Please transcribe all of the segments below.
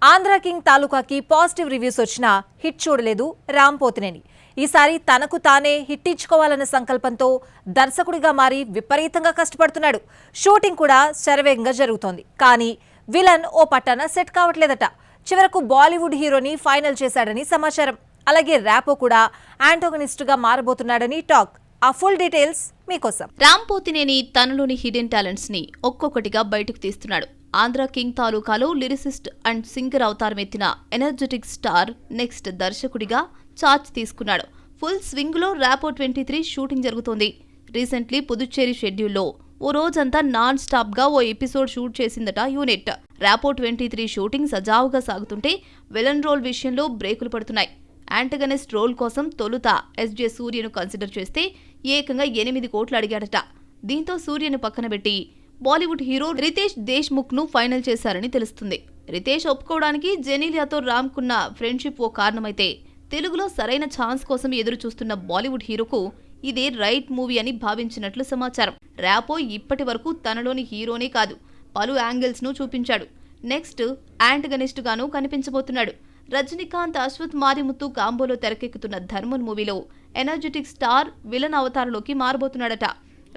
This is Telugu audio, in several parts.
ఆంధ్ర కింగ్ తాలూకాకి పాజిటివ్ రివ్యూస్ వచ్చినా హిట్ చూడలేదు రామ్ పోతినేని. ఈసారి తనకు తానే హిట్ ఇచ్చుకోవాలన్న సంకల్పంతో దర్శకుడిగా మారి విపరీతంగా కష్టపడుతున్నాడు. షూటింగ్ కూడా శరవేగంగా జరుగుతోంది. కానీ విలన్ ఓ పట్టాన సెట్ కావట్లేదట. చివరకు బాలీవుడ్ హీరోని ఫైనల్ చేశాడని సమాచారం. అలాగే ర్యాపో కూడా యాంటోగనిస్ట్గా మారబోతున్నాడని టాక్. ఆ ఫుల్ డీటెయిల్స్ మీకోసం. రామ్ పోతినేని తనలోని హిడెన్ టాలెంట్స్ ని ఒక్కొక్కటిగా బయటకు తీస్తున్నాడు. ఆంధ్ర కింగ్ తాలూకాలో లిరిసిస్ట్ అండ్ సింగర్ అవతారం ఎత్తిన ఎనర్జెటిక్ స్టార్ నెక్స్ట్ దర్శకుడిగా చార్జ్ తీసుకున్నాడు. ఫుల్ స్వింగ్ లో ర్యాపో 23 షూటింగ్ జరుగుతోంది. రీసెంట్లీ పుదుచ్చేరి షెడ్యూల్లో ఓ రోజంతా నాన్ స్టాప్ గా ఓ ఎపిసోడ్ షూట్ చేసిందట యూనిట్. ర్యాపో 23 షూటింగ్ సజావుగా సాగుతుంటే విలన్ రోల్ విషయంలో బ్రేకులు పడుతున్నాయి. యాంటగనిస్ట్ రోల్ కోసం తొలుత ఎస్జే సూర్యను కన్సిడర్ చేస్తే ఏకంగా 8 కోట్లు అడిగాడట. దీంతో సూర్యను పక్కన పెట్టి బాలీవుడ్ హీరో రితేష్ దేశ్ముఖ్ ను ఫైనల్ చేశారని తెలుస్తుంది. రితేష్ ఒప్పుకోవడానికి జెనీలియాతో రామ్ కున్న ఫ్రెండ్షిప్ ఓ కారణమైతే తెలుగులో సరైన ఛాన్స్ కోసం ఎదురు చూస్తున్న బాలీవుడ్ హీరోకు ఇదే రైట్ మూవీ అని భావించినట్లు సమాచారం. ర్యాపో ఇప్పటి వరకు తనలోని హీరోనే కాదు, పలు యాంగిల్స్ ను చూపించాడు. నెక్స్ట్ యాంటగనిస్ట్ గాను కనిపించబోతున్నాడు. రజనీకాంత్ అశ్వత్ మారిముత్తు కాంబోలో తెరకెక్కుతున్న ధర్మన్ మూవీలో ఎనర్జెటిక్ స్టార్ విలన్ అవతారంలోకి మారబోతున్నాడట.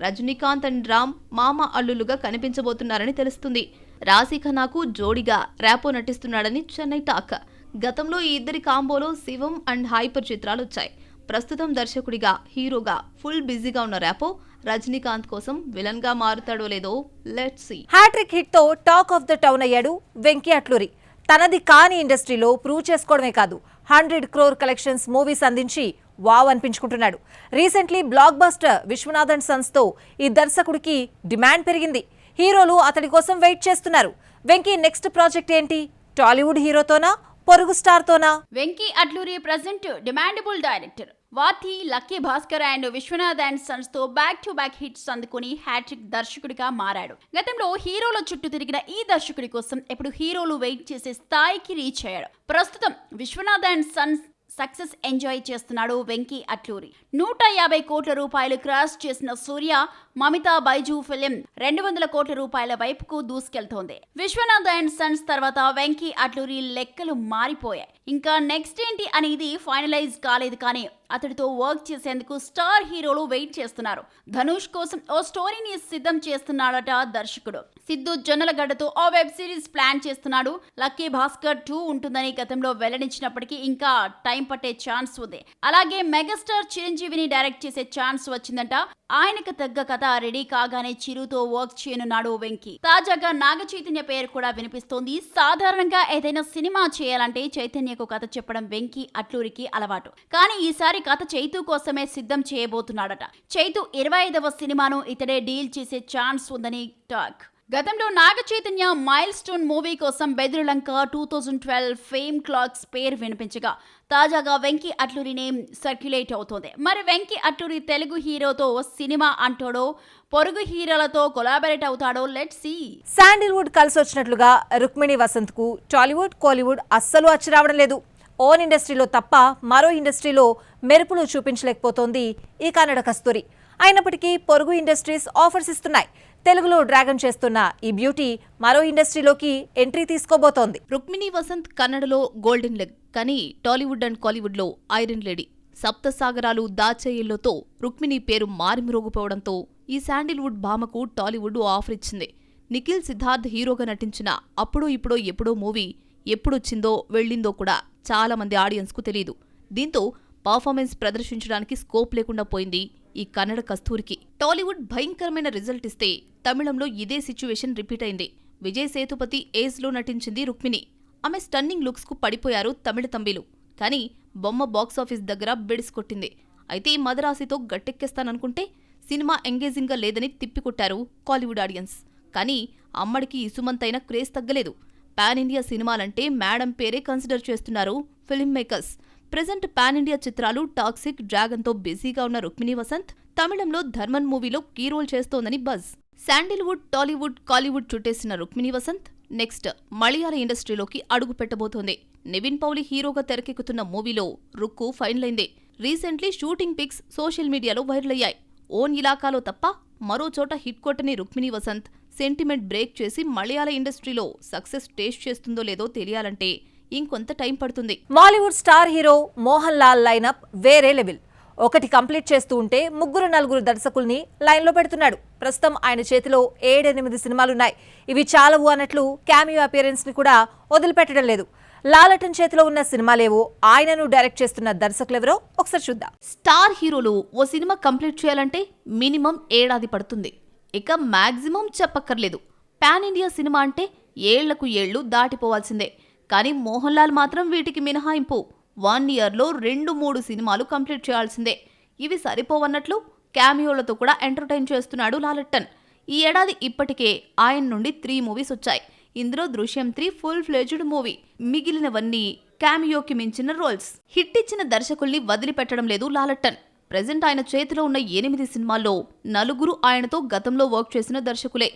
రజనీకాంత్ అండ్ రామ్ మామ అల్లులుగా కనిపించబోతున్నారని తెలుస్తుంది. రాశీ ఖన్నాకు జోడిగా ర్యాపో నటిస్తున్నాడని చెన్నై టాక్. గతంలో ఈ ఇద్దరి కాంబోలో శివం అండ్ హైపర్ చిత్రాలు వచ్చాయి. ప్రస్తుతం దర్శకుడిగా హీరోగా ఫుల్ బిజీగా ఉన్న ర్యాపో రజనీకాంత్ కోసం విలన్ గా మారుతాడో లేదో లెట్స్ సీ. హ్యాట్రిక్ హిట్ తో టాక్ ఆఫ్ ద టౌన్ అయ్యాడు వెంకీ అట్లూరి. తనది కాని ఇండస్ట్రీలో ప్రూవ్ చేసుకోవడమే కాదు, 100 crore కలెక్షన్స్ మూవీస్ అందించి వావ్ అనిపించుకుంటున్నాడు. Recently blockbuster Vishwanathan sons తో ఈ దర్శకుడికి డిమాండ్ పెరిగింది. హీరోలు అతడి కోసం వెయిట్ చేస్తున్నారు. వెంకీ నెక్స్ట్ ప్రాజెక్ట్ ఏంటి? టాలీవుడ్ హీరోతోనా, పొరుగు స్టార్ తోనా? Venky Atluri present demandable director. Vaathi, Lucky Bhaskar and Vishwanath and sons తో బ్యాక్ టు బ్యాక్ హిట్స్ అందుకుని హ్యాట్రిక్ దర్శకుడిగా మారాడు. గతంలో హీరోల చుట్టూ తిరిగిన ఈ దర్శకుడి కోసం ఎప్పుడు హీరోలు వెయిట్ చేసే స్థాయికి రీచ్ అయ్యాడు. ప్రస్తుతం Viswanath and sons success enjoy చేస్తున్నాడు వెంకీ అట్లూరి. 150 కోట్ల రూపాయలు క్రాస్ చేసిన సూర్య మమితా బైజు ఫిలిం 200 కోట్ల రూపాయల వైపుకు దూసుకెళ్తోంది. విశ్వనాథ్ అండ్ సన్స్ తర్వాత వెంకీ అట్లూరి లెక్కలు మారిపోయాయి. ఇంకా నెక్స్ట్ ఏంటి అనేది ఫైనలైజ్ కాలేదు, కానీ అతడితో వర్క్ చేసేందుకు స్టార్ హీరోలు వెయిట్ చేస్తున్నారు. ధనుష్ కోసం ఓ స్టోరీని సిద్ధం చేస్తున్నాడట దర్శకుడు. సిద్ధు జొన్నలగడ్డతో ఓ వెబ్ సిరీస్ ప్లాన్ చేస్తున్నాడు. లక్కీ భాస్కర్ 2 ఉంటుందని గతంలో వెల్లడించినప్పటికీ ఇంకా టైం పట్టే ఛాన్స్ ఉంది. అలాగే మెగాస్టార్ చిరంజీవిని డైరెక్ట్ చేసే ఛాన్స్ వచ్చిందంట. ఆయనకు తగ్గ కథ రెడీ కాగానే చిరుతో వర్క్ చేయనున్నాడు వెంకీ. తాజాగా నాగ చైతన్య పేరు కూడా వినిపిస్తోంది. సాధారణంగా ఏదైనా సినిమా చేయాలంటే చైతన్యకు కథ చెప్పడం వెంకీ అట్లూరికి అలవాటు. కానీ ఈసారి కథ చైతు కోసమే సిద్ధం చేయబోతున్నాడట. చైతు 25వ సినిమాను ఇతడే డీల్ చేసే ఛాన్స్ ఉందని టాక్. గతంలో Naga Chaitanya mile stone movie కోసం బెదురులంక 2012 ఫేమ్ క్లాక్స్ పేరు వినిపించగా తాజాగా వెంకీ అట్లూరి నేమ్ సర్క్యులేట్ అవుతోంది. మరి వెంకీ అట్లూరి తెలుగు హీరోతో సినిమా అంటాడో, పొరుగు హీరోలతో కొలాబరేట్ అవుతాడో లెట్స్ సీ. శాండిల్వుడ్ కలిసి వచ్చినట్లుగా రుక్మిణి వసంత్ కు టాలీవుడ్, కోలీవుడ్ అస్సలు అచ్చిరావడం లేదు. ఓన్ ఇండస్ట్రీలో తప్ప మరో ఇండస్ట్రీలో మెరుపులు చూపించలేకపోతోంది ఈ కన్నడ కస్తూరి. అయినప్పటికీ పొరుగు ఇండస్ట్రీస్ ఆఫర్స్ ఇస్తున్నాయి. తెలుగులో డ్రాగన్ చేస్తున్న ఈ బ్యూటీ మరో ఇండస్ట్రీలోకి ఎంట్రీ తీసుకోబోతోంది. రుక్మిణి వసంత్ కన్నడలో గోల్డెన్ లెగ్, కానీ టాలీవుడ్ అండ్ కాలీవుడ్ లో ఐరన్ లేడీ. సప్తసాగరాలు దాచేయిల్లోతో రుక్మిణి పేరు మారిమ్రోగిపోవడంతో ఈ శాండిల్వుడ్ భామకు టాలీవుడ్ ఆఫర్ ఇచ్చింది. నిఖిల్ సిద్ధార్థ్ హీరోగా నటించిన అప్పుడో ఇప్పుడో ఎప్పుడో మూవీ ఎప్పుడొచ్చిందో వెళ్ళిందో కూడా చాలా మంది ఆడియన్స్ కు తెలియదు. దీంతో పర్ఫార్మెన్స్ ప్రదర్శించడానికి స్కోప్ లేకుండా పోయింది ఈ కన్నడ కస్తూరికి. టాలీవుడ్ భయంకరమైన రిజల్ట్ ఇస్తే తమిళంలో ఇదే సిచ్యువేషన్ రిపీట్ అయింది. విజయ్ సేతుపతి ఏజ్ లో నటించింది రుక్మిణి. ఆమె స్టన్నింగ్ లుక్స్ కు పడిపోయారు తమిళ తంబిలు. కానీ బొమ్మ బాక్సాఫీస్ దగ్గర బెడిసి కొట్టింది. అయితే మదరాసితో గట్టెక్కేస్తాననుకుంటే సినిమా ఎంగేజింగ్ గా లేదని తిప్పికొట్టారు కాలీవుడ్ ఆడియన్స్. కానీ అమ్మడికి ఇసుమంతైన క్రేజ్ తగ్గలేదు. పాన్ ఇండియా సినిమాలంటే మేడం పేరే కన్సిడర్ చేస్తున్నారు film makers. Present pan India చిత్రాలు టాక్సిక్, డ్రాగన్ తో బిజీగా ఉన్న రుక్మిణి వసంత్ తమిళంలో ధర్మన్ మూవీలో కీ రోల్ చేస్తోందని బజ్. శాండిల్వుడ్, టాలీవుడ్, కాలీవుడ్ చుట్టేసిన రుక్మిణి వసంత్ నెక్స్ట్ మలయాళ ఇండస్ట్రీలోకి అడుగు పెట్టబోతోంది. నివిన్ పౌలి హీరోగా తెరకెక్కుతున్న మూవీలో రుక్కు ఫైనల్ అయింది. రీసెంట్లీ షూటింగ్ పిక్స్ సోషల్ మీడియాలో వైరల్ అయ్యాయి. ఓన్ ఇలాకాలో తప్ప మరో చోట హిట్ కొట్టని రుక్మిణి వసంత్ సెంటిమెంట్ బ్రేక్ చేసి మలయాళ ఇండస్ట్రీలో సక్సెస్ టేస్ట్ చేస్తుందో లేదో తెలియాలంటే ఇంకొంత టైం పడుతుంది. Mollywood star hero Mohan Lal lineup వేరే లెవెల్. ఒకటి కంప్లీట్ చేస్తూ ఉంటే 3-4 దర్శకుల్ని లైన్లో పెడుతున్నాడు. ప్రస్తుతం ఆయన చేతిలో 7-8 సినిమాలున్నాయి. ఇవి చాలవు అన్నట్లు క్యామియో అపియరెన్స్ ని కూడా వదిలిపెట్టడం లేదు. లాలటన్ చేతిలో ఉన్న సినిమాలేవో, ఆయనను డైరెక్ట్ చేస్తున్న దర్శకులెవరో ఒకసారి చూద్దాం. స్టార్ హీరోలు ఓ సినిమా కంప్లీట్ చేయాలంటే మినిమం 7 ఏడాది పడుతుంది. ఇక మాక్సిమం చెప్పక్కర్లేదు. పాన్ ఇండియా సినిమా అంటే ఏళ్లకు ఏళ్లు దాటిపోవాల్సిందే. కానీ మోహన్ లాల్ మాత్రం వీటికి మినహాయింపు. 1 ఇయర్లో 2-3 సినిమాలు కంప్లీట్ చేయాల్సిందే. ఇవి సరిపోవన్నట్లు క్యామియోలతో కూడా ఎంటర్టైన్ చేస్తున్నాడు లాలటన్. ఈ ఏడాది ఇప్పటికే ఆయన నుండి 3 మూవీస్ వచ్చాయి. ఇందులో దృశ్యం 3 ఫుల్ ఫ్లెడ్జ్డ్ మూవీ. మిగిలినవన్నీ క్యామియోకి మించిన రోల్స్. హిట్ ఇచ్చిన దర్శకుల్ని వదిలిపెట్టడం లేదు లాలటన్. ప్రెజెంట్ ఆయన చేతిలో ఉన్న 8 సినిమాల్లో 4 ఆయనతో గతంలో వర్క్ చేసిన దర్శకులే.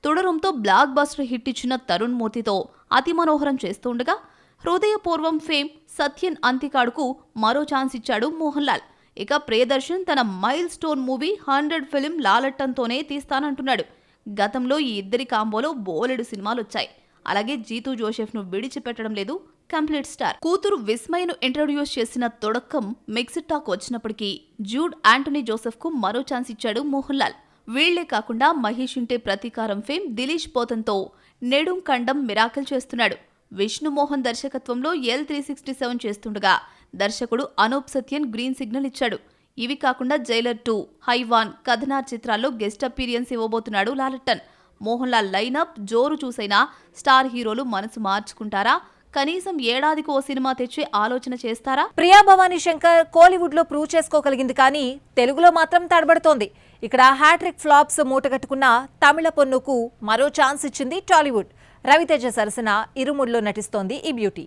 తుడరంతో బ్లాక్ బస్టర్ హిట్ ఇచ్చిన తరుణ్ మూర్తితో అతి మనోహరం చేస్తుండగా, హృదయపూర్వం ఫేమ్ సత్యన్ అంతికాడుకు మరో ఛాన్స్ ఇచ్చాడు మోహన్ లాల్. ఇక ప్రియదర్శన్ తన మైల్ స్టోన్ మూవీ 100 ఫిల్మ్ లాలటన్తోనే తీస్తానంటున్నాడు. గతంలో ఈ ఇద్దరి కాంబోలో బోలెడు సినిమాలు వచ్చాయి. అలాగే జీతూ జోసెఫ్ను విడిచిపెట్టడం లేదు కంప్లీట్ స్టార్. కూతురు విస్మయ్ను ఇంట్రొడ్యూస్ చేసిన తొడక్కం మిక్స్డ్ టాక్ వచ్చినప్పటికీ జూడ్ యాంటనీ జోసెఫ్కు మరో ఛాన్స్ ఇచ్చాడు మోహన్ లాల్. వీళ్లే కాకుండా మహేష్ ఇంటే ప్రతీకారం ఫేమ్ దిలీష్ పోతన్తో నెడుం కండం మిరాకిల్ చేస్తున్నాడు. విష్ణుమోహన్ దర్శకత్వంలో L367 చేస్తుండగా దర్శకుడు అనూప్ సత్యన్ గ్రీన్ సిగ్నల్ ఇచ్చాడు. ఇవి కాకుండా జైలర్ 2, హైవాన్, కథనార్ చిత్రాల్లో గెస్ట్ అపీరియన్స్ ఇవ్వబోతున్నాడు లాలటన్. మోహన్ లాల్ లైనప్ జోరు చూసైనా స్టార్ హీరోలు మనసు మార్చుకుంటారా? కనీసం ఏడాదికి ఓ సినిమా తెచ్చే ఆలోచన చేస్తారా? ప్రియా భవానీ శంకర్ కోలీవుడ్ లో ప్రూవ్ చేసుకోగలిగింది, కానీ తెలుగులో మాత్రం తడబడుతోంది. ఇక్కడ హ్యాట్రిక్ ఫ్లాప్స్ మూటగట్టుకున్న తమిళ పొన్నుకు మరో ఛాన్స్ ఇచ్చింది టాలీవుడ్. రవితేజ సరసన ఇరుముడిలో నటిస్తోంది ఈ బ్యూటీ.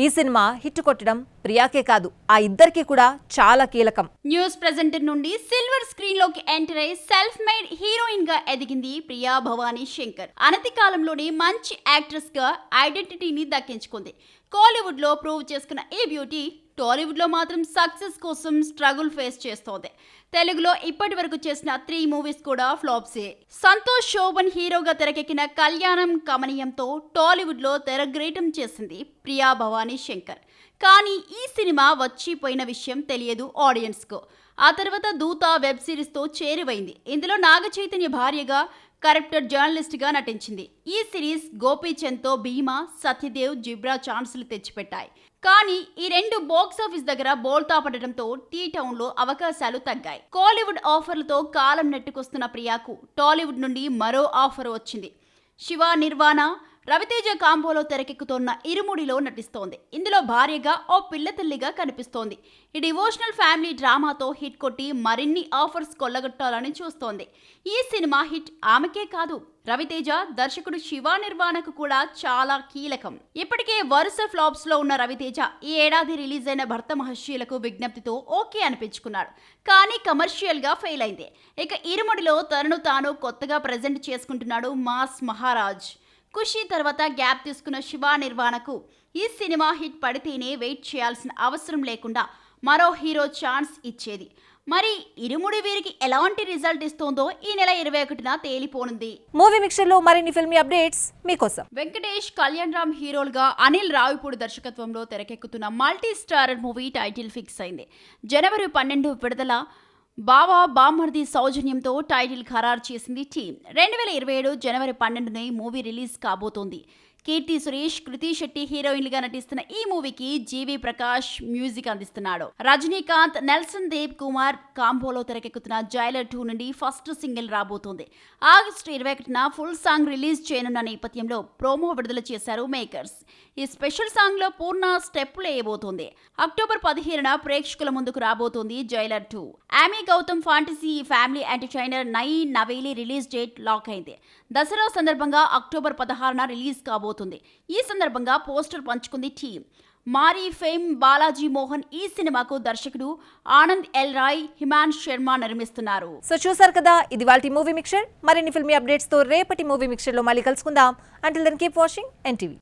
ఈ సినిమా హిట్ కొట్టడం ప్రియాకే కాదు, ఆ ఇద్దరికి కూడా చాలా కీలకం. న్యూస్ ప్రెజెంటర్ నుండి సిల్వర్ స్క్రీన్ లోకి ఎంటర్ అయి సెల్ఫ్ మేడ్ హీరోయిన్ గా ఎదిగింది ప్రియా భవానీ శంకర్. అనతి కాలంలోనే మంచి యాక్ట్రెస్ గా ఐడెంటిటీని దక్కించుకుంది. కోలీవుడ్ లో ప్రూవ్ చేసుకున్న ఈ బ్యూటీ టాలీవుడ్ లో మాత్రం సక్సెస్ కోసం స్ట్రగుల్ ఫేస్ చేస్తోంది. తెలుగులో ఇప్పటి వరకు చేసిన 3 మూవీస్ కూడా ఫ్లాప్సే. సంతోష్ శోభన్ హీరోగా తెరకెక్కిన కళ్యాణం కమనీయంతో టాలీవుడ్ లో తెరగ్రేటం చేసింది ప్రియా భవానీ శంకర్. కానీ ఈ సినిమా వచ్చిపోయిన విషయం తెలియదు ఆడియన్స్ కు. ఆ తర్వాత దూత వెబ్ సిరీస్ తో చేరువైంది. ఇందులో నాగ చైతన్య భార్యగా, కరప్టర్ జర్నలిస్ట్ గా నటించింది. ఈ సిరీస్ గోపీచంద్తో భీమా, సత్యదేవ్, జిబ్రా ఛాన్సులు తెచ్చిపెట్టాయి. కానీ ఈ 2 బాక్స్ ఆఫీస్ దగ్గర బోల్తా పడడంతో టీ టౌన్ లో అవకాశాలు తగ్గాయి. కోలీవుడ్ ఆఫర్లతో కాలం నెట్టుకొస్తున్న ప్రియాకు టాలీవుడ్ నుండి మరో ఆఫర్ వచ్చింది. శివ నిర్వాణ, రవితేజ కాంబోలో తెరకెక్కుతోన్న ఇరుముడిలో నటిస్తోంది. ఇందులో భార్యగా ఓ పిల్లతల్లిగా కనిపిస్తోంది. ఈ డివోషనల్ ఫ్యామిలీ డ్రామాతో హిట్ కొట్టి మరిన్ని ఆఫర్స్ కొల్లగొట్టాలని చూస్తోంది. ఈ సినిమా హిట్ ఆమెకే కాదు, రవితేజ, దర్శకుడు శివ నిర్వాణకు కూడా చాలా కీలకం. ఇప్పటికే వరుస ఫ్లాప్స్ లో ఉన్న రవితేజ ఈ ఏడాది రిలీజ్ అయిన భర్త మహర్షిలకు విజ్ఞప్తితో ఓకే అనిపించుకున్నాడు. కానీ కమర్షియల్ గా ఫెయిల్ అయింది. ఇక ఇరుముడిలో తనను తాను కొత్తగా ప్రెజెంట్ చేసుకుంటున్నాడు మాస్ మహారాజ్. ఖుషి తర్వాత గ్యాప్ తీసుకున్న శివ నిర్వాణకు ఈ సినిమా హిట్ పడితేనే వెయిట్ చేయాల్సిన అవసరం లేకుండా మరో హీరో ఛాన్స్ ఇచ్చేది. మరి ఇరుముడి వీరికి ఎలాంటి రిజల్ట్ ఇస్తోందో ఈ నెల 21న తేలిపోనుంది. మూవీ మిక్చర్ లో మరిన్ని ఫిల్మీ అప్డేట్స్ మీకోసం. వెంకటేష్, కళ్యాణ్ రామ్ హీరోలుగా అనిల్ రావిపూడి దర్శకత్వంలో తెరకెక్కుతున్న multi starrer movie title fix అయింది. జనవరి 12 విడుదల. బావా బామ్మర్ది సౌజన్యంతో టైటిల్ ఖరారు చేసింది టీం. 2027 జనవరి 12నే మూవీ రిలీజ్ కాబోతోంది. కీర్తి సురేష్, కృతి శెట్టి హీరోయిన్లుగా నటిస్తున్న ఈ మూవీకి జీవి ప్రకాష్ మ్యూజిక్ అందిస్తున్నాడు. రజనీకాంత్, నెల్సన్ దేవ్ కుమార్ కాంబోలో తెరకెక్కుతున్న జైలర్ 2 నుండి ఫస్ట్ సింగిల్ రాబోతోంది. ఆగస్టు 21న ఫుల్ సాంగ్ రిలీజ్ చేయనున్న నేపథ్యంలో ప్రోమో విడుదల చేశారు మేకర్స్. ఈ స్పెషల్ సాంగ్ లో పూర్ణ స్టెప్పులు వేయబోతోంది. అక్టోబర్ 15న ప్రేక్షకుల ముందుకు రాబోతోంది జైలర్ 2. ఆమీ గౌతమ్ ఫాంటసీ ఫ్యామిలీ ఎంటర్టైనర్ నై నవేలి రిలీజ్ డేట్ లాక్ అయింది. దసరా సందర్భంగా అక్టోబర్ 16న రిలీజ్ కాబోతుంది. ఈ సందర్భంగా పోస్టర్ పంచుకుంది టీం. మారీ ఫేమ్ బాలాజీ మోహన్ ఈ సినిమాకు దర్శకుడు ఆనంద్ ఎల్ రాయ్, హిమాన్ శర్మ నిర్మిస్తున్నారు. సో చూసారు కదా, ఇది వాల్టి మూవీ మిక్చర్. మరిన్ని ఫిల్మీ అప్డేట్స్ తో రేపటి మూవీ మిక్చర్ లో మళ్ళీ కలుసుకుందాం. Until then keep watching NTV.